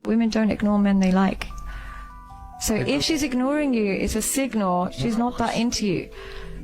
women don't ignore men they like. So if she's ignoring you, it's a signal she's not that into you.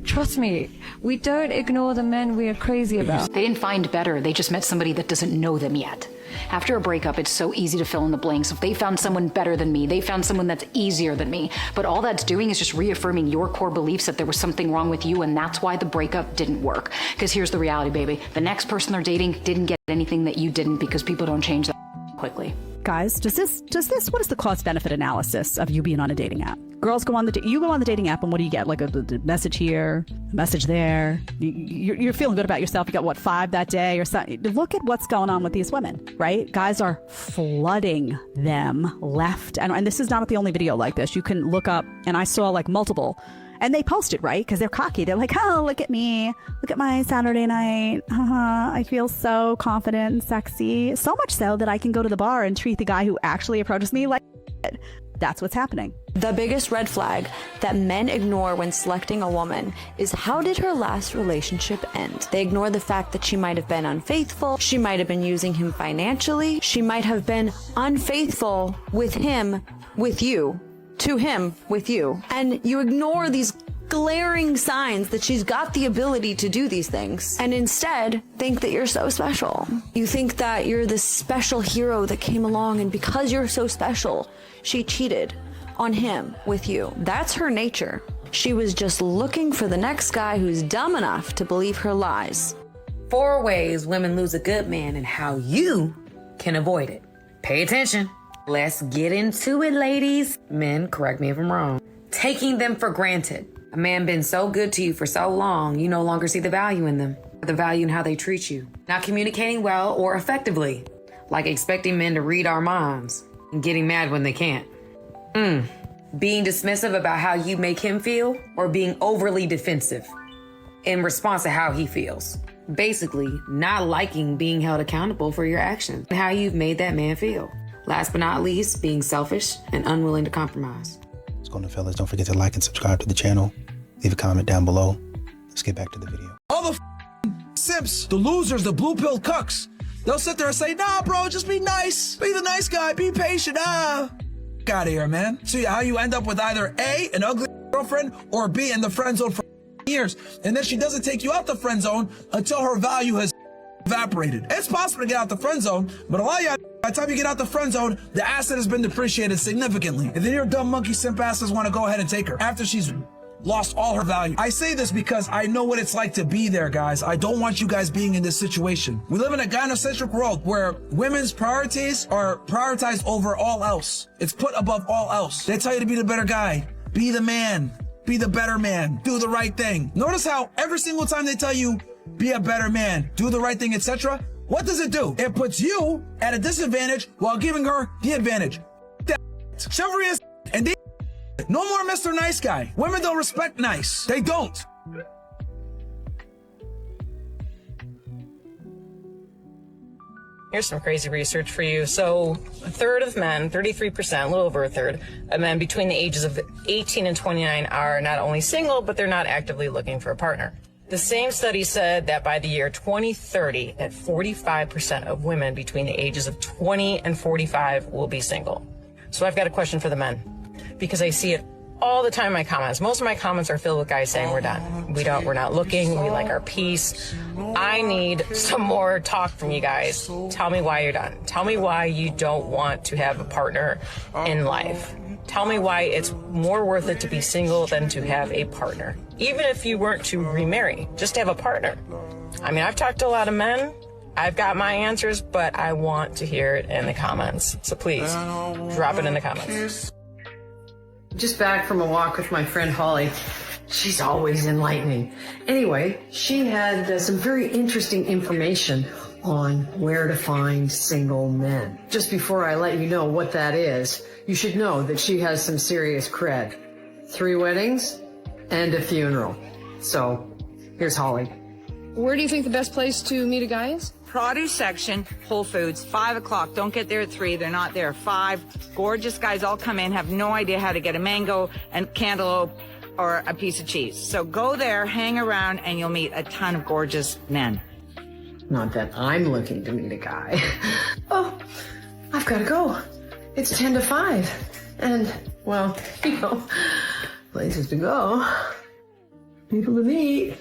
Trust me, we don't ignore the men we are crazy about. They didn't find better, they just met somebody that doesn't know them yet. After a breakup, it's so easy to fill in the blanks. If they found someone better than me, they found someone that's easier than me. But all that's doing is just reaffirming your core beliefs that there was something wrong with you, and that's why the breakup didn't work. Because here's the reality, baby. The next person they're dating didn't get anything that you didn't, because people don't change that quickly. Guys, what is the cost-benefit analysis of you being on a dating app? Girls go on you go on the dating app, and what do you get? Like a message here, a message there. You're feeling good about yourself. You got, what, 5 that day or something? Look at what's going on with these women, right? Guys are flooding them left. And this is not the only video like this. You can look up, and I saw like multiple. And they post it, right? Because they're cocky. They're like, oh, look at me. Look at my Saturday night. I feel so confident and sexy. So much so that I can go to the bar and treat the guy who actually approaches me like shit. That's what's happening. The biggest red flag that men ignore when selecting a woman is, how did her last relationship end? They ignore the fact that she might have been unfaithful. She might have been using him financially. She might have been unfaithful with him, with you. To him with you. And you ignore these glaring signs that she's got the ability to do these things, and instead think that you're so special. You think that you're this special hero that came along, and because you're so special, she cheated on him with you. That's her nature. She was just looking for the next guy who's dumb enough to believe her lies. 4 ways women lose a good man and how you can avoid it. Pay attention. Let's get into it, ladies. Men, correct me if I'm wrong. Taking them for granted. A man been so good to you for so long, you no longer see the value in them, the value in how they treat you. Not communicating well or effectively, like expecting men to read our minds and getting mad when they can't. Being dismissive about how you make him feel, or being overly defensive in response to how he feels. Basically, not liking being held accountable for your actions and how you've made that man feel. Last but not least, being selfish and unwilling to compromise. What's going on, fellas? Don't forget to like and subscribe to the channel. Leave a comment down below. Let's get back to the video. All the simps, the losers, the blue pill cucks, they'll sit there and say, nah, bro, just be nice. Be the nice guy. Be patient. Get out of here, man. See how you end up with either A, an ugly girlfriend, or B, in the friend zone for years. And then she doesn't take you out the friend zone until her value has evaporated. It's possible to get out the friend zone, but a lot of y'all, by the time you get out the friend zone, the asset has been depreciated significantly. And then your dumb monkey simp asses want to go ahead and take her after she's lost all her value. I say this because I know what it's like to be there, guys. I don't want you guys being in this situation. We live in a gynocentric world where women's priorities are prioritized over all else. It's put above all else. They tell you to be the better guy, be the man, be the better man, do the right thing. Notice how every single time they tell you, be a better man, do the right thing, etc., what does it do? It puts you at a disadvantage while giving her the advantage. Chivalry is, and they, no more Mr. Nice Guy. Women don't respect nice. They don't. Here's some crazy research for you. So a third of men, 33%, a little over a third of men between the ages of 18 and 29 are not only single, but they're not actively looking for a partner. The same study said that by the year 2030, that 45% of women between the ages of 20 and 45 will be single. So I've got a question for the men, because I see it all the time in my comments. Most of my comments are filled with guys saying we're done. We're not looking. We like our peace. I need some more talk from you guys. Tell me why you're done. Tell me why you don't want to have a partner in life. Tell me why it's more worth it to be single than to have a partner. Even if you weren't to remarry, just to have a partner. I mean, I've talked to a lot of men. I've got my answers, but I want to hear it in the comments. So please, drop it in the comments. Just back from a walk with my friend Holly. She's always enlightening. Anyway, she had some very interesting information on where to find single men. Just before I let you know what that is, you should know that she has some serious cred. 3 weddings and a funeral. So, here's Holly. Where do you think the best place to meet a guy is? Produce section, Whole Foods, 5 o'clock. Don't get there at 3. They're not there. 5. Gorgeous guys all come in, have no idea how to get a mango and cantaloupe or a piece of cheese. So go there, hang around, and you'll meet a ton of gorgeous men. Not that I'm looking to meet a guy. Oh, I've got to go. It's 10 to 5. And, well, you know, places to go, people to meet.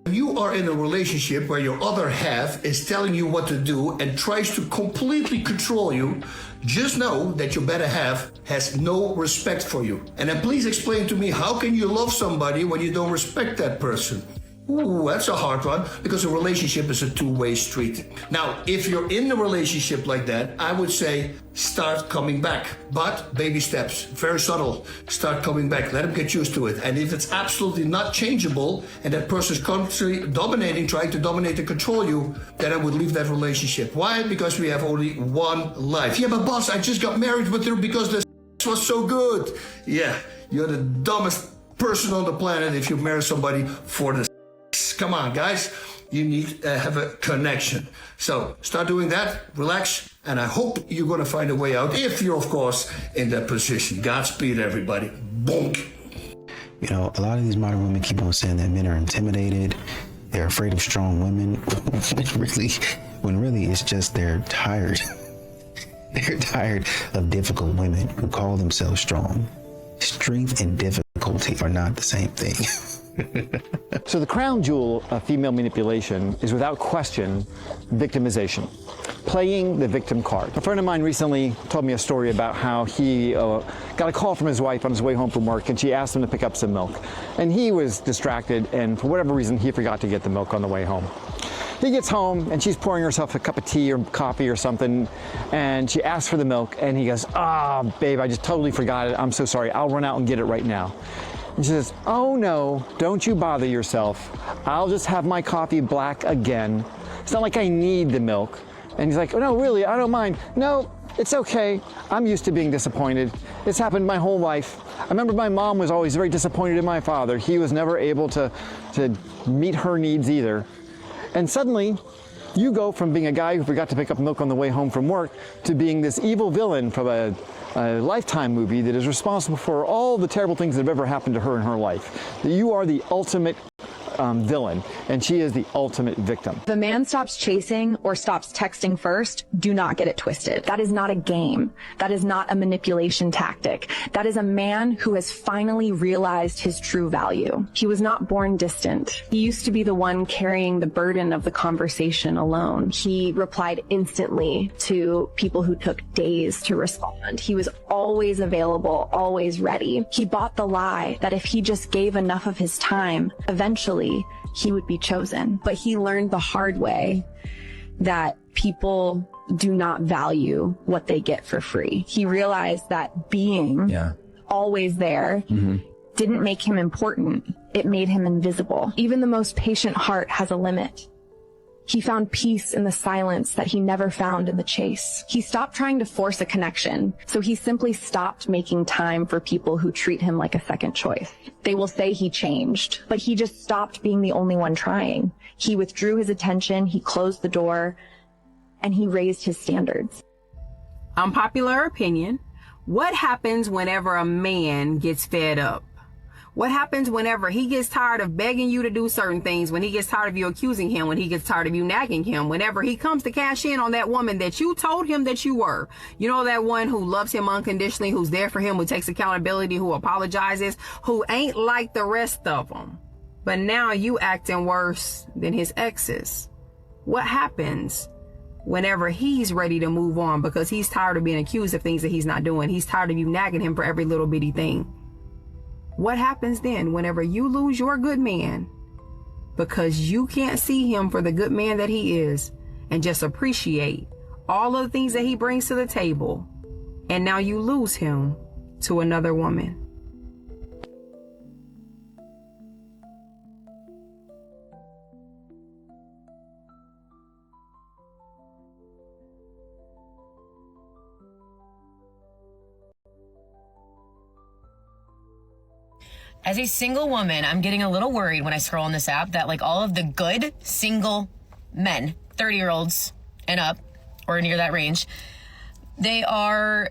You are in a relationship where your other half is telling you what to do and tries to completely control you. Just know that your better half has no respect for you. And then please explain to me, how can you love somebody when you don't respect that person? Ooh, that's a hard one, because a relationship is a two-way street. Now, if you're in a relationship like that, I would say start coming back. But baby steps, very subtle. Start coming back. Let them get used to it. And if it's absolutely not changeable and that person's constantly dominating, trying to dominate and control you, then I would leave that relationship. Why? Because we have only one life. Yeah, but boss, I just got married with her because the was so good. Yeah, you're the dumbest person on the planet if you marry somebody for the Come on, guys. You need to have a connection. So start doing that, relax, and I hope you're going to find a way out if you're, of course, in that position. Godspeed, everybody. Bonk. You know, a lot of these modern women keep on saying that men are intimidated. They're afraid of strong women. when really it's just they're tired. They're tired of difficult women who call themselves strong. Strength and difficulty are not the same thing. So the crown jewel of female manipulation is without question victimization, playing the victim card. A friend of mine recently told me a story about how he got a call from his wife on his way home from work, and she asked him to pick up some milk. And he was distracted, and for whatever reason, he forgot to get the milk on the way home. He gets home, and she's pouring herself a cup of tea or coffee or something, and she asks for the milk, and he goes, "Ah, babe, I just totally forgot it. I'm so sorry. I'll run out and get it right now." And she says, "Oh no, don't you bother yourself. I'll just have my coffee black again. It's not like I need the milk." And he's like, "Oh no, really, I don't mind." "No, it's okay. I'm used to being disappointed. It's happened my whole life. I remember my mom was always very disappointed in my father. He was never able to meet her needs either." And suddenly, you go from being a guy who forgot to pick up milk on the way home from work to being this evil villain from a Lifetime movie that is responsible for all the terrible things that have ever happened to her in her life. That you are the ultimate villain, and she is the ultimate victim. If a man stops chasing or stops texting first, do not get it twisted. That is not a game. That is not a manipulation tactic. That is a man who has finally realized his true value. He was not born distant. He used to be the one carrying the burden of the conversation alone. He replied instantly to people who took days to respond. He was always available, always ready. He bought the lie that if he just gave enough of his time, eventually he would be chosen. But he learned the hard way that people do not value what they get for free. He realized that being always there didn't make him important. It made him invisible. Even the most patient heart has a limit. He found peace in the silence that he never found in the chase. He stopped trying to force a connection, so he simply stopped making time for people who treat him like a second choice. They will say he changed, but he just stopped being the only one trying. He withdrew his attention, he closed the door, and he raised his standards. Unpopular opinion. What happens whenever a man gets fed up? What happens whenever he gets tired of begging you to do certain things, when he gets tired of you accusing him, when he gets tired of you nagging him, whenever he comes to cash in on that woman that you told him that you were? You know, that one who loves him unconditionally, who's there for him, who takes accountability, who apologizes, who ain't like the rest of them. But now you acting worse than his exes. What happens whenever he's ready to move on because he's tired of being accused of things that he's not doing? He's tired of you nagging him for every little bitty thing. What happens then whenever you lose your good man because you can't see him for the good man that he is and just appreciate all of the things that he brings to the table, and now you lose him to another woman? As a single woman, I'm getting a little worried when I scroll on this app that like all of the good single men, 30-year-olds and up, or near that range, they are,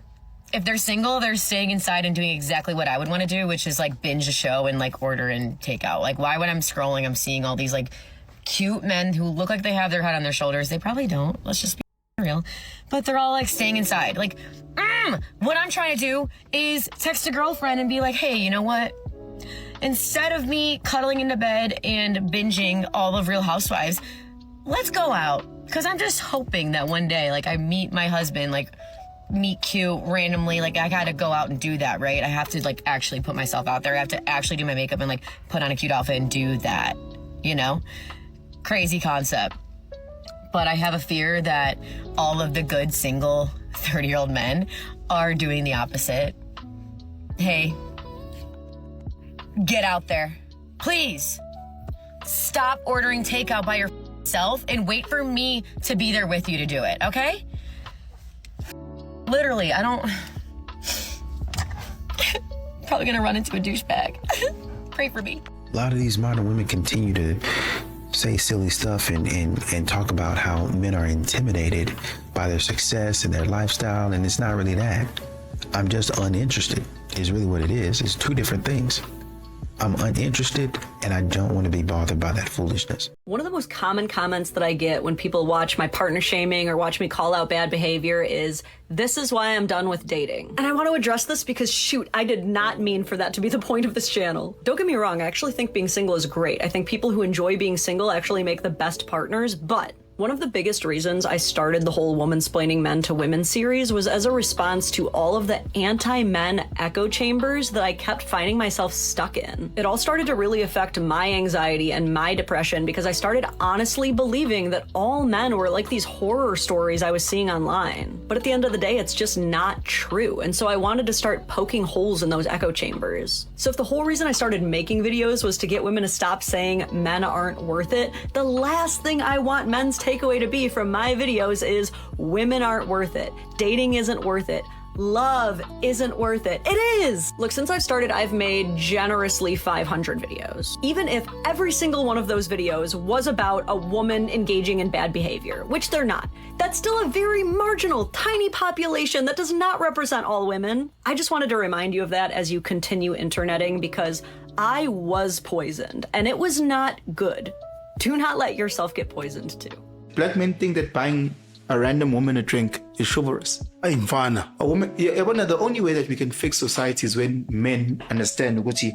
if they're single, they're staying inside and doing exactly what I would want to do, which is like binge a show and like order and take out. Like, why when I'm scrolling, I'm seeing all these like cute men who look like they have their head on their shoulders? They probably don't. Let's just be real, but they're all like staying inside. Like, what I'm trying to do is text a girlfriend and be like, hey, you know what? Instead of me cuddling into bed and binging all of Real Housewives, let's go out. Because I'm just hoping that one day, like, I meet my husband, like, meet cute randomly. Like, I gotta go out and do that, right? I have to, like, actually put myself out there. I have to actually do my makeup and, like, put on a cute outfit and do that, you know? Crazy concept. But I have a fear that all of the good single 30-year-old men are doing the opposite. Hey, get out there. Please. Stop ordering takeout by yourself and wait for me to be there with you to do it, okay? Literally, I don't... Probably gonna run into a douchebag. Pray for me. A lot of these modern women continue to say silly stuff and talk about how men are intimidated by their success and their lifestyle, and it's not really that. I'm just uninterested is really what it is. It's two different things. I'm uninterested and I don't want to be bothered by that foolishness. One of the most common comments that I get when people watch my partner shaming or watch me call out bad behavior is, this is why I'm done with dating. And I want to address this because, shoot, I did not mean for that to be the point of this channel. Don't get me wrong, I actually think being single is great. I think people who enjoy being single actually make the best partners, but one of the biggest reasons I started the whole Womansplaining Men to Women series was as a response to all of the anti-men echo chambers that I kept finding myself stuck in. It all started to really affect my anxiety and my depression because I started honestly believing that all men were like these horror stories I was seeing online. But at the end of the day, it's just not true. And so I wanted to start poking holes in those echo chambers. So if the whole reason I started making videos was to get women to stop saying men aren't worth it, the last thing I want men's takeaway to be from my videos is women aren't worth it. Dating isn't worth it. Love isn't worth it. It is! Look, since I've started, I've made generously 500 videos. Even if every single one of those videos was about a woman engaging in bad behavior, which they're not, that's still a very marginal, tiny population that does not represent all women. I just wanted to remind you of that as you continue interneting because I was poisoned and it was not good. Do not let yourself get poisoned too. Black men think that buying a random woman a drink is chivalrous. A woman, the only way that we can fix society is when men understand what you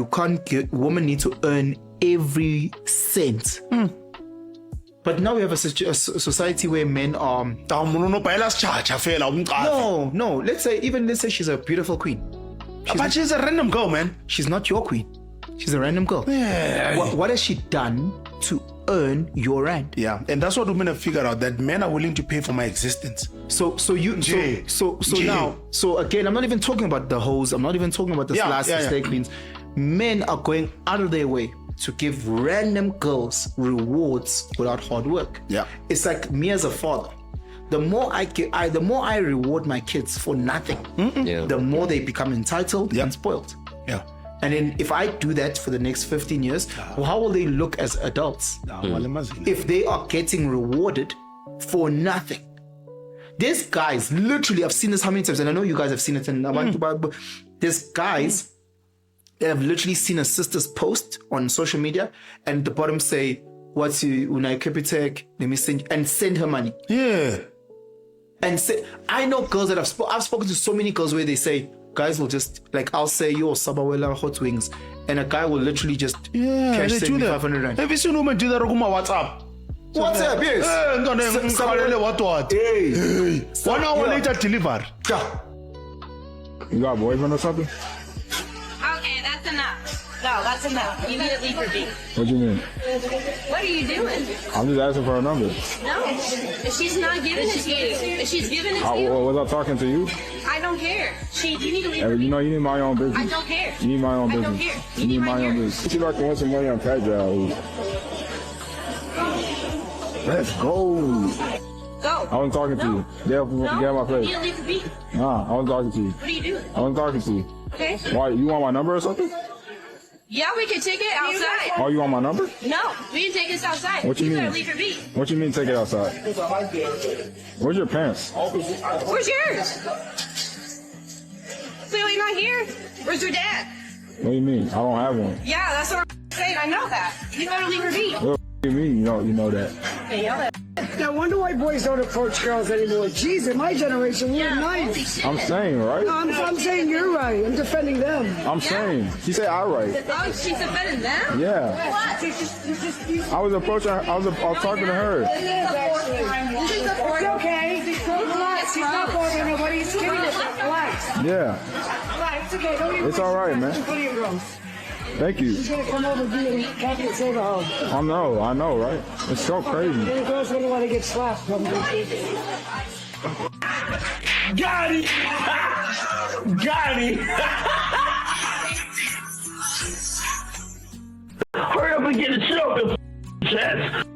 can't get, women need to earn every cent. But now we have a society where men are no, let's say she's a beautiful queen. But she's a random girl, man. She's not your queen. She's a random girl. Yeah. What has she done to earn your rand? Yeah, and that's what women have figured out, that men are willing to pay for my existence. So again, I'm not even talking about the hoes. I'm not even talking about the slay queens. Men are going out of their way to give random girls rewards without hard work. Yeah, it's like me as a father. The more I reward my kids for nothing, the more they become entitled and spoiled. Yeah. And then if I do that for the next 15 years, well, how will they look as adults? If they are getting rewarded for nothing. There's guys, literally, I've seen this how many times, and I know you guys have seen it, and there's guys that have literally seen a sister's post on social media, and at the bottom say, what's Unai Capitek, let me send her money. Yeah. And say, I know girls that I've spoken to so many girls where they say, guys will just, like, I'll say, yo, Sabawela hot wings, and a guy will literally just cash send me 500 rand. Have you seen women do that on WhatsApp? WhatsApp, yes. Hey. 1 hour later, deliver. You got a boyfriend or something? Okay, that's enough. No, that's enough. You need to leave her be. What do you mean? What are you doing? I'm just asking for a number. No. If she's not giving it to you, if she's giving it to you, was I talking to you? I don't care. You need to leave her You be. know, you need my own business. I don't care. You need my own business. I don't care. You need my own business. See if I can win some money on Pat Job. Let's go. Go. I wasn't talking to you. Get out my face. You need to leave her be. Nah, I wasn't talking to you. What are you doing? I wasn't talking to you. Okay. Why? You want my number or something? Yeah, we can take it outside. Oh, you want my number? No, we can take this outside. What you mean? Better leave her be. What you mean take it outside? Where's your parents? Where's yours? Clearly not here. Where's your dad? What do you mean? I don't have one. Yeah, that's what I'm saying. I know that. You better leave her be. What do you mean? You know that. Okay, y'all No wonder why boys don't approach girls anymore. Jeez, in my generation, we were nice. I'm saying, right? No, I'm saying you're right. I'm defending them. I'm saying. She said I right. Oh, she's defending them? Yeah. What? I was approaching her. I was talking to her. It's okay. Just don't relax. He's not bothering nobody. He's kidding us. Relax. Yeah. Relax. It's okay. Don't even It's all right, man. in front of your girls. Thank you. He's gonna come over and be a happy and save a home. I know, right? It's so crazy. The girls wonder why they get slapped. Got it! Got it! Hurry up and get it choked, chest.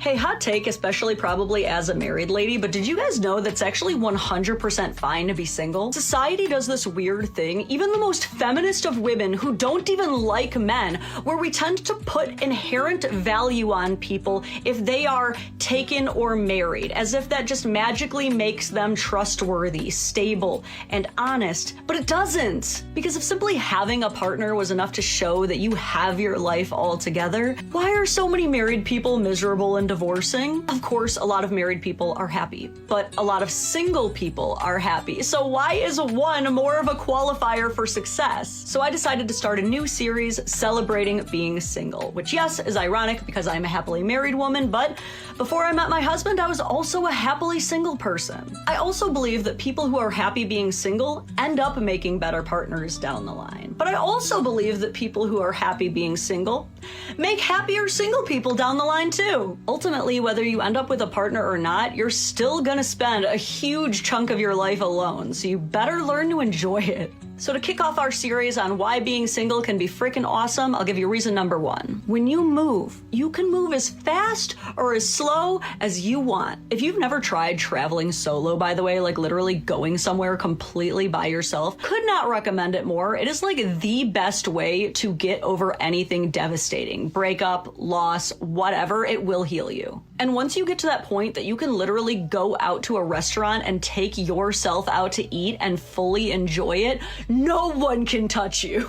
Hey, hot take, especially probably as a married lady, but did you guys know that's actually 100% fine to be single? Society does this weird thing, even the most feminist of women who don't even like men, where we tend to put inherent value on people if they are taken or married, as if that just magically makes them trustworthy, stable, and honest. But it doesn't, because if simply having a partner was enough to show that you have your life all together, why are so many married people miserable and divorcing? Of course, a lot of married people are happy, but a lot of single people are happy. So why is one more of a qualifier for success? So I decided to start a new series celebrating being single, which yes, is ironic because I'm a happily married woman, but before I met my husband, I was also a happily single person. I also believe that people who are happy being single end up making better partners down the line. But I also believe that people who are happy being single make happier single people down the line too. Ultimately, whether you end up with a partner or not, you're still gonna spend a huge chunk of your life alone, so you better learn to enjoy it. So to kick off our series on why being single can be freaking awesome, I'll give you reason number 1. When you move, you can move as fast or as slow as you want. If you've never tried traveling solo, by the way, like literally going somewhere completely by yourself, could not recommend it more. It is like the best way to get over anything devastating. Breakup, loss, whatever, it will heal you. And once you get to that point that you can literally go out to a restaurant and take yourself out to eat and fully enjoy it, no one can touch you.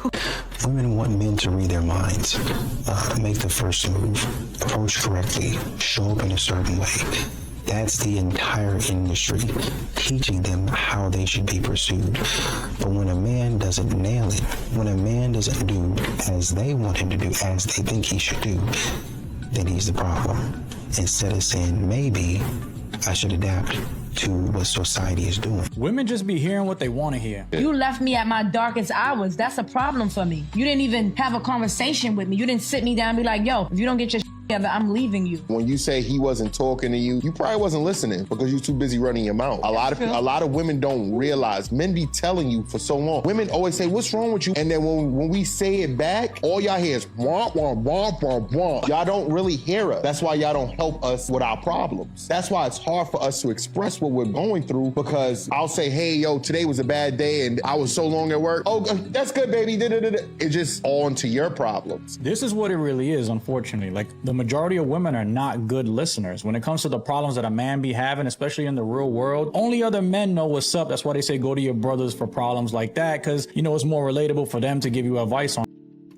Women want men to read their minds, make the first move, approach correctly, show up in a certain way. That's the entire industry, teaching them how they should be pursued. But when a man doesn't nail it, when a man doesn't do as they want him to do, as they think he should do, then he's the problem. Instead of saying, maybe I should adapt to what society is doing. Women just be hearing what they want to hear. You left me at my darkest hours. That's a problem for me. You didn't even have a conversation with me. You didn't sit me down and be like, yo, if you don't get your together, I'm leaving you. When you say he wasn't talking to you, you probably wasn't listening because you're too busy running your mouth. A lot of women don't realize, men be telling you for so long. Women always say, what's wrong with you? And then when we say it back, all y'all hear is wah, wah, wah, wah, wah. Y'all don't really hear us. That's why y'all don't help us with our problems. That's why it's hard for us to express what we're going through, because I'll say, hey, yo, today was a bad day and I was so long at work. Oh, that's good, baby. It's just on to your problems. This is what it really is, unfortunately. Like, the majority of women are not good listeners. When it comes to the problems that a man be having, especially in the real world, only other men know what's up. That's why they say go to your brothers for problems like that, because, you know, it's more relatable for them to give you advice on.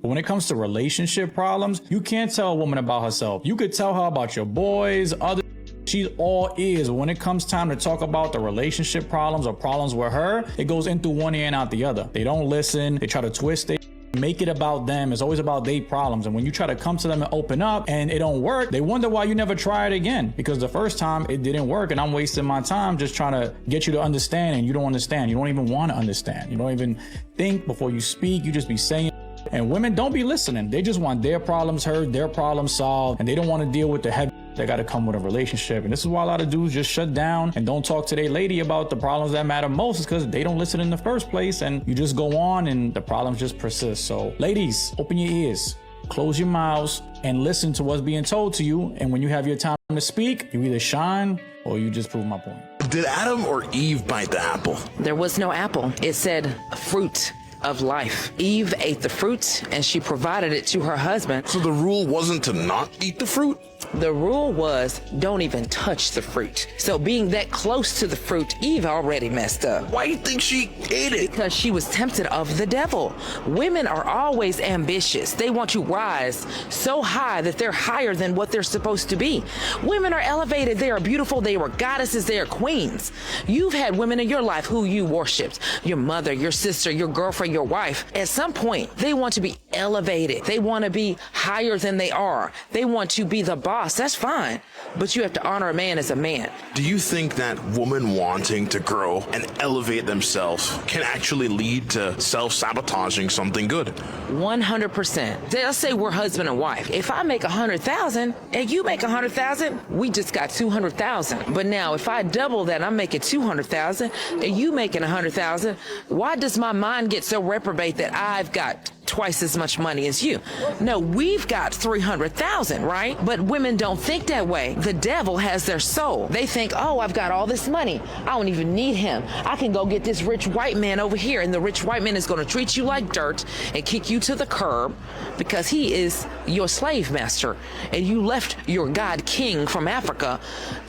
But when it comes to relationship problems, you can't tell a woman about herself. You could tell her about your boys, other. She's all ears. When it comes time to talk about the relationship problems or problems with her, it goes in through one ear and out the other. They don't listen. They try to twist it. Make it about them. It's always about their problems. And when you try to come to them and open up and it don't work, they wonder why you never try it again. Because the first time it didn't work and I'm wasting my time just trying to get you to understand, and you don't understand. You don't even want to understand. You don't even think before you speak. You just be saying. And women don't be listening. They just want their problems heard, their problems solved, and they don't want to deal with the heavy that got to come with a relationship. And this is why a lot of dudes just shut down and don't talk to their lady about the problems that matter most, is because they don't listen in the first place, and you just go on and the problems just persist. So ladies, open your ears, close your mouths, and listen to what's being told to you. And when you have your time to speak, you either shine or you just prove my point. Did Adam or Eve bite the apple? There was no apple. It said fruit. of life. Eve ate the fruit and she provided it to her husband. So the rule wasn't to not eat the fruit? The rule was don't even touch the fruit. So being that close to the fruit, Eve already messed up. Why do you think she ate it? Because she was tempted of the devil. Women are always ambitious. They want to rise so high that they're higher than what they're supposed to be. Women are elevated. They are beautiful. They were goddesses. They are queens. You've had women in your life who you worshipped. Your mother, your sister, your girlfriend, your wife. At some point, they want to be elevated. They want to be higher than they are. They want to be the boss. That's fine, but you have to honor a man as a man. Do you think that women wanting to grow and elevate themselves can actually lead to self-sabotaging something good? 100%. Let's say we're husband and wife. If I make 100,000 and you make 100,000, we just got 200,000. But now if I double that, I'm making 200,000 and you making 100,000, why does my mind get so reprobate that I've got twice as much money as you? No, we've got 300,000, right? But women don't think that way. The devil has their soul. They think, oh, I've got all this money. I don't even need him. I can go get this rich white man over here, and the rich white man is going to treat you like dirt and kick you to the curb because he is your slave master. And you left your God king from Africa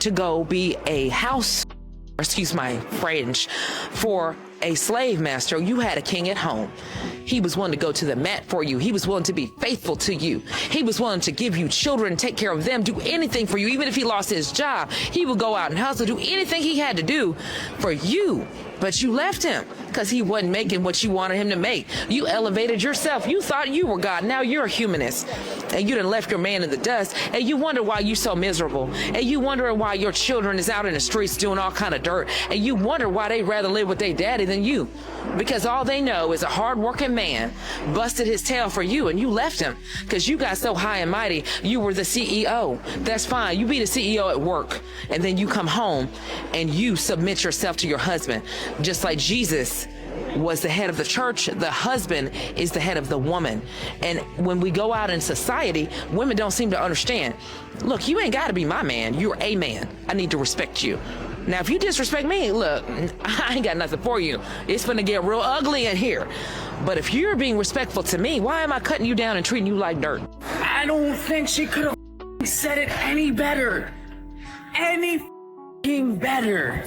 to go be a house, excuse my French, for a slave master. You had a king at home. He was willing to go to the mat for you. He was willing to be faithful to you. He was willing to give you children, take care of them, do anything for you. Even if he lost his job, he would go out and hustle, do anything he had to do for you. But you left him because he wasn't making what you wanted him to make. You elevated yourself. You thought you were God. Now you're a humanist. And you done left your man in the dust. And you wonder why you're so miserable. And you wonder why your children is out in the streets doing all kind of dirt. And you wonder why they'd rather live with their daddy than you. Because all they know is a hard-working man busted his tail for you and you left him because you got so high and mighty. You were the CEO. That's fine. You be the CEO at work and then you come home and you submit yourself to your husband. Just like Jesus was the head of the church, the husband is the head of the woman. And when we go out in society, women don't seem to understand. Look, you ain't got to be my man. You're a man. I need to respect you. Now, if you disrespect me, look, I ain't got nothing for you. It's gonna get real ugly in here. But if you're being respectful to me, why am I cutting you down and treating you like dirt? I don't think she could have said it any better. Any better.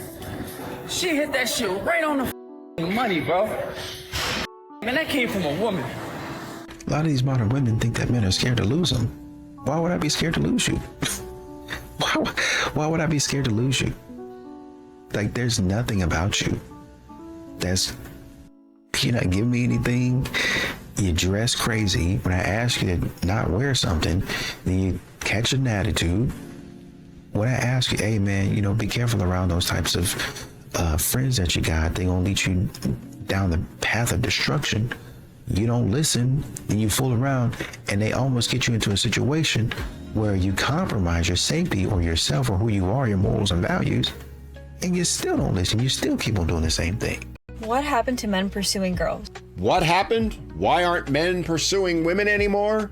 She hit that shit right on the money, bro. Man, that came from a woman. A lot of these modern women think that men are scared to lose them. Why would I be scared to lose you? Why would I be scared to lose you? Like, there's nothing about you that's, you're not giving me anything. You dress crazy. When I ask you to not wear something, then you catch an attitude. When I ask you, hey man, you know, be careful around those types of friends that you got. They gonna lead you down the path of destruction. You don't listen, and you fool around, and they almost get you into a situation where you compromise your safety or yourself or who you are, your morals and values. And you still don't listen. You still keep on doing the same thing. What happened to men pursuing girls? What happened? Why aren't men pursuing women anymore?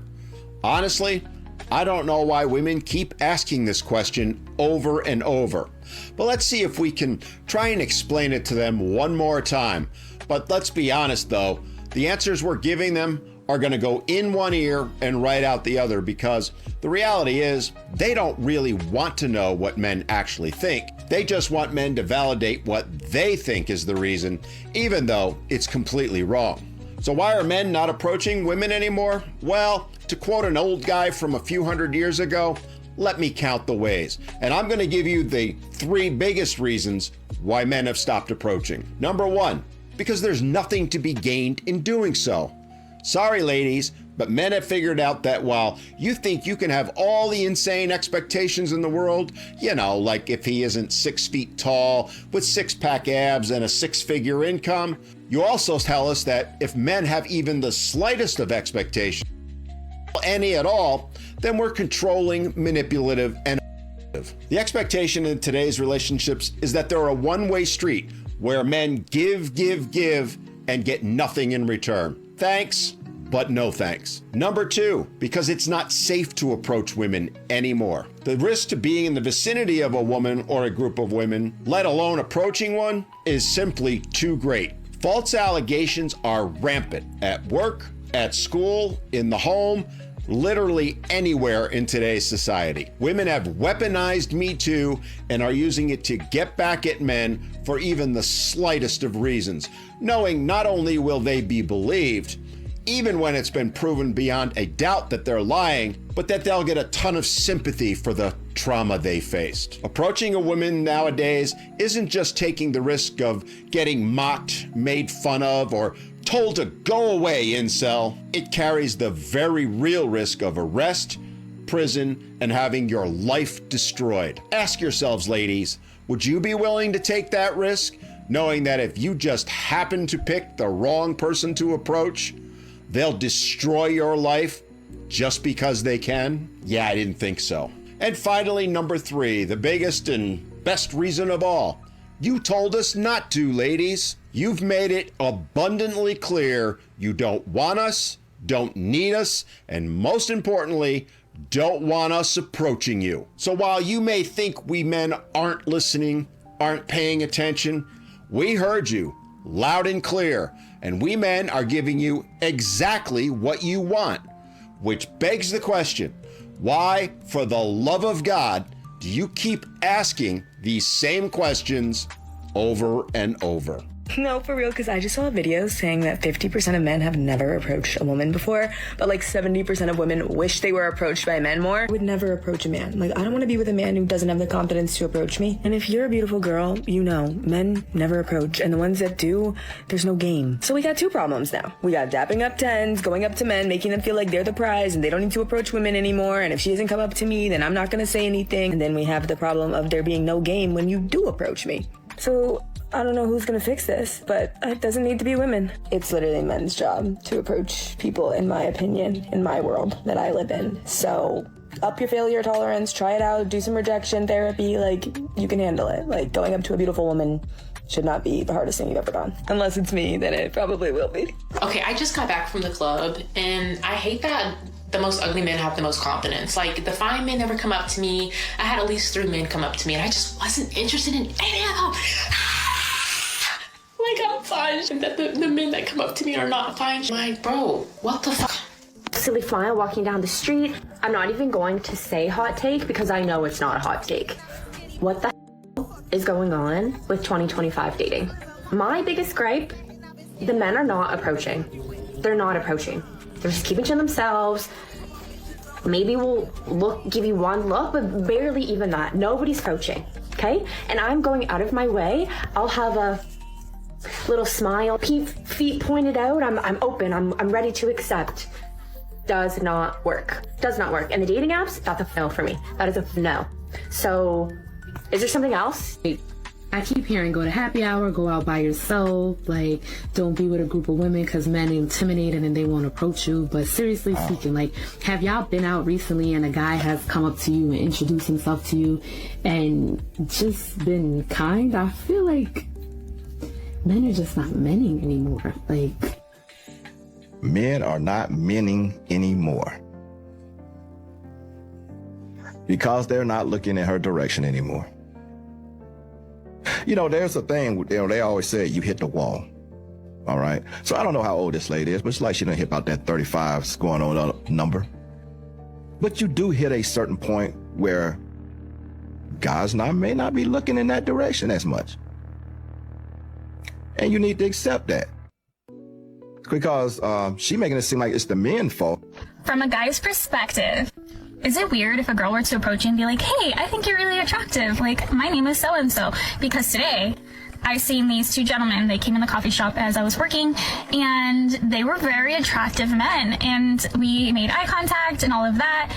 Honestly, I don't know why women keep asking this question over and over. But let's see if we can try and explain it to them one more time. But let's be honest though, the answers we're giving them are going to go in one ear and right out the other, because the reality is they don't really want to know what men actually think. They just want men to validate what they think is the reason, even though it's completely wrong. So why are men not approaching women anymore? Well, to quote an old guy from a few hundred years ago, let me count the ways. And I'm going to give you the 3 biggest reasons why men have stopped approaching. Number 1, because there's nothing to be gained in doing so. Sorry, ladies, but men have figured out that while you think you can have all the insane expectations in the world, you know, like if he isn't 6 feet tall with 6-pack abs and a 6-figure income, you also tell us that if men have even the slightest of expectation, any at all, then we're controlling, manipulative, and abusive. The expectation in today's relationships is that they're a one-way street where men give, and get nothing in return. Thanks, but no thanks. Number 2, because it's not safe to approach women anymore. The risk to being in the vicinity of a woman or a group of women, let alone approaching one, is simply too great. False allegations are rampant at work, at school, in the home, literally anywhere in today's society. Women have weaponized Me Too and are using it to get back at men for even the slightest of reasons, knowing not only will they be believed, even when it's been proven beyond a doubt that they're lying, but that they'll get a ton of sympathy for the trauma they faced. Approaching a woman nowadays isn't just taking the risk of getting mocked, made fun of, or told to go away, incel. It carries the very real risk of arrest, prison, and having your life destroyed. Ask yourselves, ladies, would you be willing to take that risk, knowing that if you just happen to pick the wrong person to approach, they'll destroy your life just because they can? Yeah, I didn't think so. And finally, number 3, the biggest and best reason of all. You told us not to, ladies. You've made it abundantly clear you don't want us, don't need us, and most importantly, don't want us approaching you. So while you may think we men aren't listening, aren't paying attention, we heard you loud and clear, and we men are giving you exactly what you want, which begs the question, why, for the love of God, do you keep asking these same questions over and over? No, for real, because I just saw a video saying that 50% of men have never approached a woman before, but like 70% of women wish they were approached by men more. I would never approach a man. Like, I don't want to be with a man who doesn't have the confidence to approach me. And if you're a beautiful girl, you know, men never approach. And the ones that do, there's no game. So we got 2 problems now. We got dapping up 10s, going up to men, making them feel like they're the prize and they don't need to approach women anymore. And if she doesn't come up to me, then I'm not going to say anything. And then we have the problem of there being no game when you do approach me. So I don't know who's gonna fix this, but it doesn't need to be women. It's literally men's job to approach people, in my opinion, in my world that I live in. So up your failure tolerance, try it out, do some rejection therapy, like, you can handle it. Like, going up to a beautiful woman should not be the hardest thing you've ever done. Unless it's me, then it probably will be. Okay, I just got back from the club, and I hate that the most ugly men have the most confidence. Like, the fine men never come up to me. I had at least 3 men come up to me, and I just wasn't interested in any of them. Like, I'm fine. That the men that come up to me are not fine. Like, bro, what the fuck? Silly smile walking down the street. I'm not even going to say hot take because I know it's not a hot take. What the is going on with 2025 dating? My biggest gripe, the men are not approaching. They're not approaching. They're just keeping to themselves. Maybe we'll give you one look, but barely even that. Nobody's approaching, okay? And I'm going out of my way. I'll have a little smile, feet pointed out. I'm open. I'm ready to accept. Does not work. Does not work. And the dating apps, that's a no for me. That is a no. So, is there something else? I keep hearing go to happy hour, go out by yourself, like don't be with a group of women because men intimidate and they won't approach you. But seriously speaking, like, have y'all been out recently and a guy has come up to you and introduced himself to you and just been kind? I feel like men are just not menning anymore. Like, men are not menning anymore because they're not looking in her direction anymore. You know, there's a thing, you know, they always say you hit the wall. All right. So I don't know how old this lady is, but it's like she done hit about that 35 going on number. But you do hit a certain point where guys may not be looking in that direction as much. And you need to accept that. Because she making it seem like it's the men's fault. From a guy's perspective, is it weird if a girl were to approach you and be like, hey, I think you're really attractive. Like, my name is so-and-so. Because today, I seen these 2 gentlemen. They came in the coffee shop as I was working, and they were very attractive men. And we made eye contact and all of that.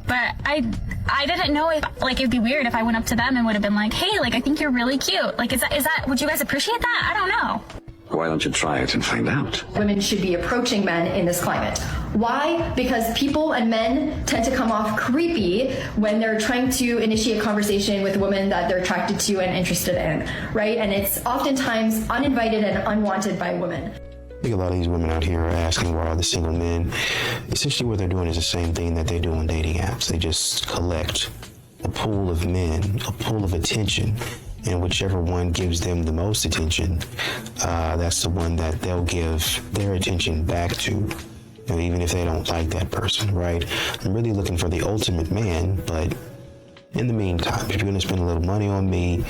But I didn't know if, like, it'd be weird if I went up to them and would have been like, hey, like, I think you're really cute. Like, is that, would you guys appreciate that? I don't know. Why don't you try it and find out? Women should be approaching men in this climate. Why? Because people and men tend to come off creepy when they're trying to initiate conversation with women that they're attracted to and interested in, right? And it's oftentimes uninvited and unwanted by women. I think a lot of these women out here are asking where are the single men. Essentially what they're doing is the same thing that they do on dating apps. They just collect a pool of men, a pool of attention, And whichever one gives them the most attention, that's the one that they'll give their attention back to, even if they don't like that person, right? I'm really looking for the ultimate man, but in the meantime, if you're going to spend a little money on me,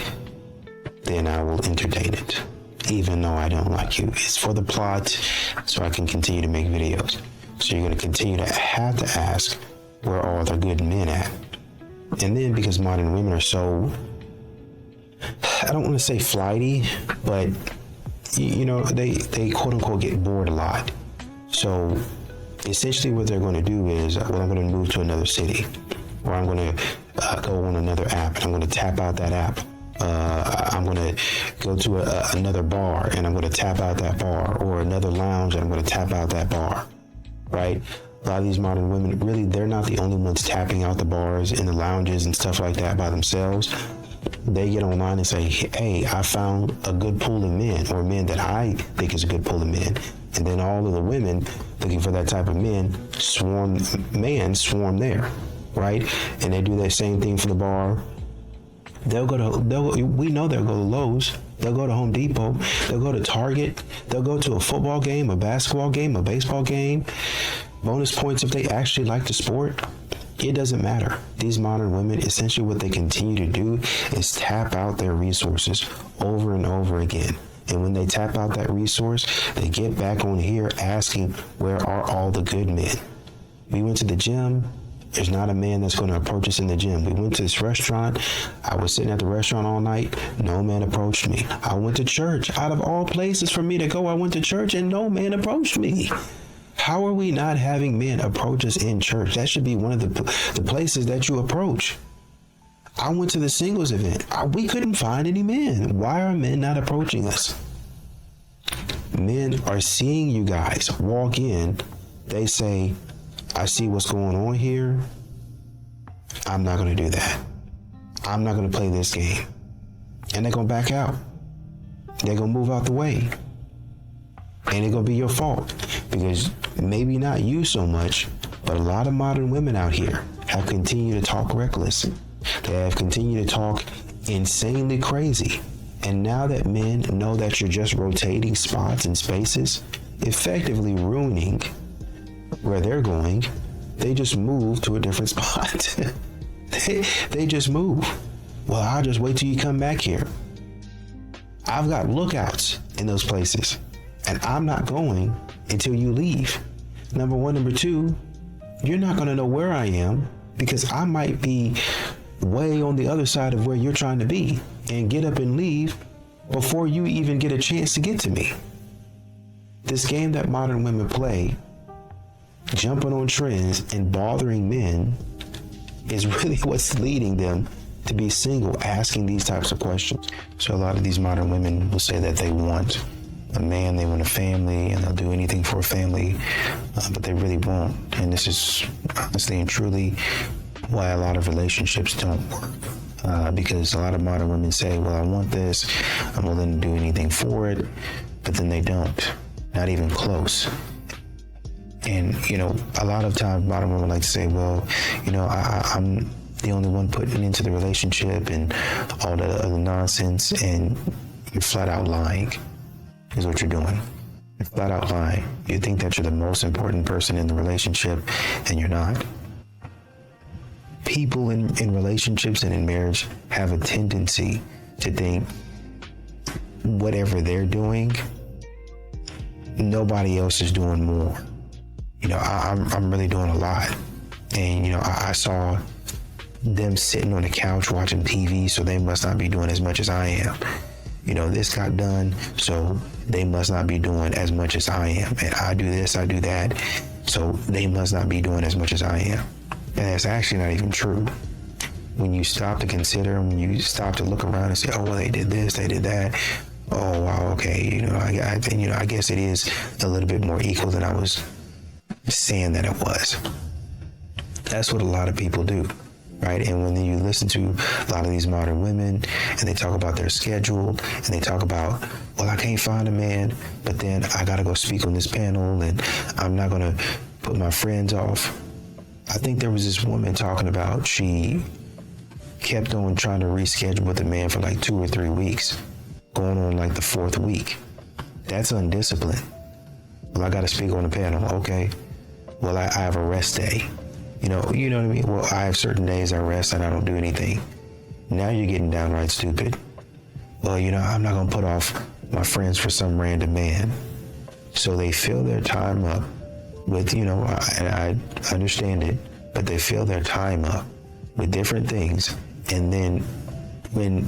then I will entertain it, even though I don't like you. It's for the plot, so I can continue to make videos. So you're going to continue to have to ask, where are all the good men at? And then because modern women are so, I don't want to say flighty, but they quote unquote get bored a lot. So essentially what they're going to do is, well, I'm going to move to another city, or I'm going to go on another app and I'm going to tap out that app. I'm going to go to another bar and I'm going to tap out that bar, or another lounge and I'm going to tap out that bar, right? A lot of these modern women, really, they're not the only ones tapping out the bars and the lounges and stuff like that by themselves. They get online and say, hey, I found a good pool of men, or men that I think is a good pool of men. And then all of the women looking for that type of men swarm there, right? And they do that same thing for the bar. We know they'll go to Lowe's, they'll go to Home Depot, they'll go to Target, they'll go to a football game, a basketball game, a baseball game. Bonus points if they actually like the sport. It doesn't matter. These modern women, essentially what they continue to do is tap out their resources over and over again. And when they tap out that resource, they get back on here asking, where are all the good men? We went to the gym. There's not a man that's going to approach us in the gym. We went to this restaurant. I was sitting at the restaurant all night. No man approached me. I went to church. Out of all places for me to go, I went to church and no man approached me. How are we not having men approach us in church? That should be one of the places that you approach. I went to the singles event. We couldn't find any men. Why are men not approaching us? Men are seeing you guys walk in. They say, I see what's going on here. I'm not going to do that. I'm not going to play this game. And they're going to back out. They're going to move out the way. And it's going to be your fault, because maybe not you so much, but a lot of modern women out here have continued to talk reckless. They have continued to talk insanely crazy. And now that men know that you're just rotating spots and spaces, effectively ruining where they're going, they just move to a different spot. they just move. Well, I'll just wait till you come back here. I've got lookouts in those places, and I'm not going until you leave. Number one. Number two, you're not going to know where I am, because I might be way on the other side of where you're trying to be and get up and leave before you even get a chance to get to me. This game that modern women play, jumping on trends and bothering men, is really what's leading them to be single, asking these types of questions. So a lot of these modern women will say that they want a man, they want a family, and they'll do anything for a family, but they really won't. And this is honestly and truly why a lot of relationships don't work. Because a lot of modern women say, well, I want this, I'm willing to do anything for it, but then they don't, not even close. And, a lot of times modern women like to say, well, I'm the only one putting into the relationship and all the other nonsense, and you're flat out lying is what you're doing. You're flat out lying. You think that you're the most important person in the relationship, and you're not. People in relationships and in marriage have a tendency to think whatever they're doing, nobody else is doing more. I'm really doing a lot. And, I saw them sitting on the couch watching TV, so they must not be doing as much as I am. This got done, so they must not be doing as much as I am. And I do this, I do that, so they must not be doing as much as I am. And that's actually not even true. When you stop to consider, when you stop to look around and say, oh, well, they did this, they did that. Oh, wow, okay. I guess it is a little bit more equal than I was saying that it was. That's what a lot of people do, right? And when you listen to a lot of these modern women and they talk about their schedule and they talk about, well, I can't find a man, but then I got to go speak on this panel and I'm not going to put my friends off. I think there was this woman talking about she kept on trying to reschedule with the man for like 2 or 3 weeks, going on like the 4th week. That's undisciplined. Well, I got to speak on the panel. Okay. Well, I have a rest day. You know what I mean? Well, I have certain days I rest and I don't do anything. Now you're getting downright stupid. Well, I'm not going to put off my friends for some random man. So they fill their time up with, and I understand it, but they fill their time up with different things. And then when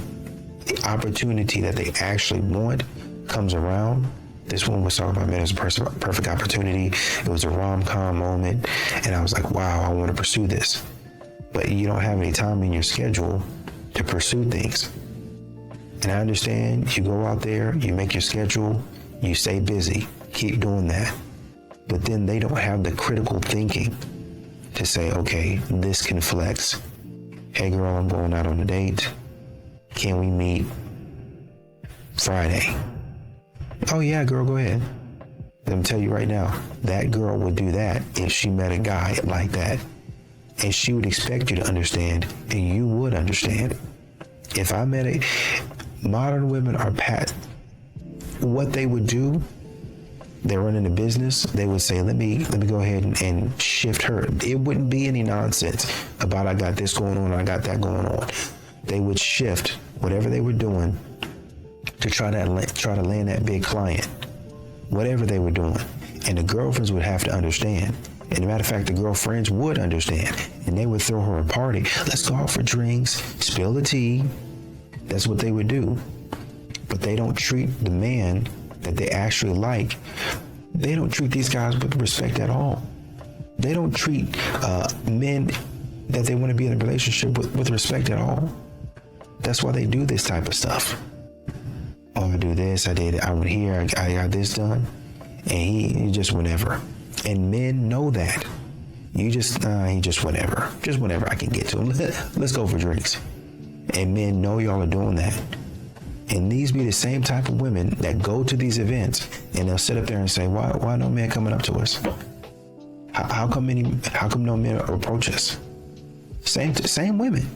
the opportunity that they actually want comes around, this one was talking about, man, it was a perfect opportunity. It was a rom-com moment. And I was like, wow, I want to pursue this. But you don't have any time in your schedule to pursue things. And I understand you go out there, you make your schedule, you stay busy, keep doing that. But then they don't have the critical thinking to say, okay, this can flex. Hey girl, I'm going out on a date. Can we meet Friday? Oh yeah, girl, go ahead. Let me tell you right now, that girl would do that if she met a guy like that. And she would expect you to understand, and you would understand. If I met modern women are what they would do, they're running a business, they would say, let me go ahead and shift her. It wouldn't be any nonsense about I got this going on, I got that going on. They would shift whatever they were doing to try to land that big client, whatever they were doing. And the girlfriends would have to understand. And as a matter of fact, the girlfriends would understand. And they would throw her a party. Let's go out for drinks, spill the tea. That's what they would do. But they don't treat the man that they actually like. They don't treat these guys with respect at all. They don't treat men that they want to be in a relationship with respect at all. That's why they do this type of stuff. Oh, I do this, I went here, I got this done. And he just whenever. And men know that. He just whenever. Just whenever I can get to him. Let's go for drinks. And men know y'all are doing that. And these be the same type of women that go to these events and they'll sit up there and say, why no man coming up to us? How come no men approach us? Same women.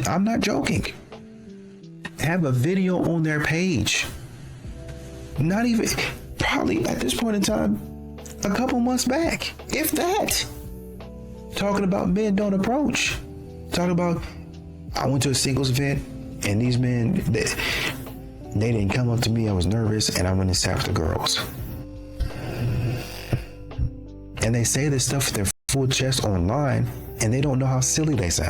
I'm not joking. Have a video on their page. Not even, probably at this point in time, a couple months back, if that. Talking about men don't approach. Talking about, I went to a singles event and these men, they didn't come up to me. I was nervous and I went and sat with the girls. And they say this stuff with their full chest online and they don't know how silly they sound.